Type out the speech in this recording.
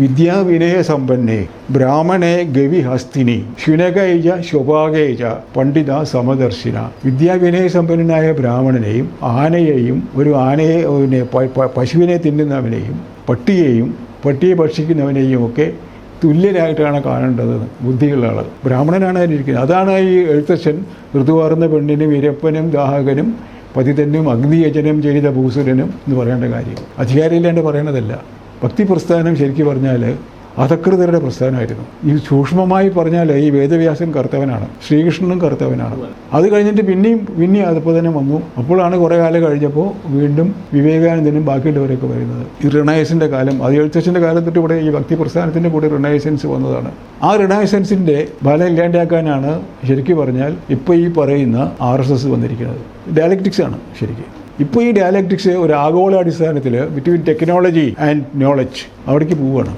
വിദ്യാവിനയ സമ്പന്നേ ബ്രാഹ്മണേ ഗവി ഹസ്തിനി ശുനകൈജ ശോഭാകേജ പണ്ഡിത സമദർശിന. വിദ്യാവിനയ സമ്പന്നനായ ബ്രാഹ്മണനെയും ആനയെയും പശുവിനെ തിന്നുന്നവനെയും പട്ടിയെ ഭക്ഷിക്കുന്നവനെയും ഒക്കെ തുല്യരായിട്ടാണ് കാണേണ്ടത് ബുദ്ധിയുള്ള ആൾ. ബ്രാഹ്മണനാണ് അതിലിരിക്കുന്നത്. അതാണ് ഈ എഴുത്തച്ഛൻ ഋതുവാർന്ന പെണ്ണിനും ഇരപ്പനും ദാഹകനും പതിതനും അഗ്നിയജനം ചെയ്ത ഭൂസുരനും എന്ന് പറയേണ്ട കാര്യം അധികാരമില്ലാണ്ട് പറയണതല്ല. ഭക്തി പ്രസ്ഥാനം ശരിക്കും പറഞ്ഞാൽ അധകൃതരുടെ പ്രസ്ഥാനമായിരുന്നു. ഈ സൂക്ഷ്മമായി പറഞ്ഞാൽ ഈ വേദവ്യാസൻ കർത്തവനാണ്, ശ്രീകൃഷ്ണനും കർത്തവനാണ്. അത് കഴിഞ്ഞിട്ട് പിന്നെയും അതിപ്പോൾ തന്നെ വന്നു. അപ്പോഴാണ് കുറേ കാലം കഴിഞ്ഞപ്പോൾ വീണ്ടും വിവേകാനന്ദനും ബാക്കിയുള്ളവരൊക്കെ വരുന്നത്. ഈ റിണയസൻ്റെ കാലം, അത് എഴുത്തച്ഛൻ്റെ കാലം തൊട്ട് ഇവിടെ ഈ ഭക്തി പ്രസ്ഥാനത്തിൻ്റെ കൂടെ റിണയസൻസ് വന്നതാണ്. ആ റിണയസൻസിൻ്റെ ഫലം ഇല്ലാണ്ടാക്കാനാണ് ശരിക്കും പറഞ്ഞാൽ ഇപ്പോൾ ഈ പറയുന്ന RSS വന്നിരിക്കുന്നത്. ഡയലക്റ്റിക്സ് ആണ് ശരിക്കും. ഇപ്പോൾ ഈ ഡയലക്റ്റിക്സ് ഒരു ആഗോള അടിസ്ഥാനത്തിൽ ബിറ്റ്വീൻ ടെക്നോളജി ആൻഡ് നോളജ് അവിടേക്ക് പോവുകയാണ്.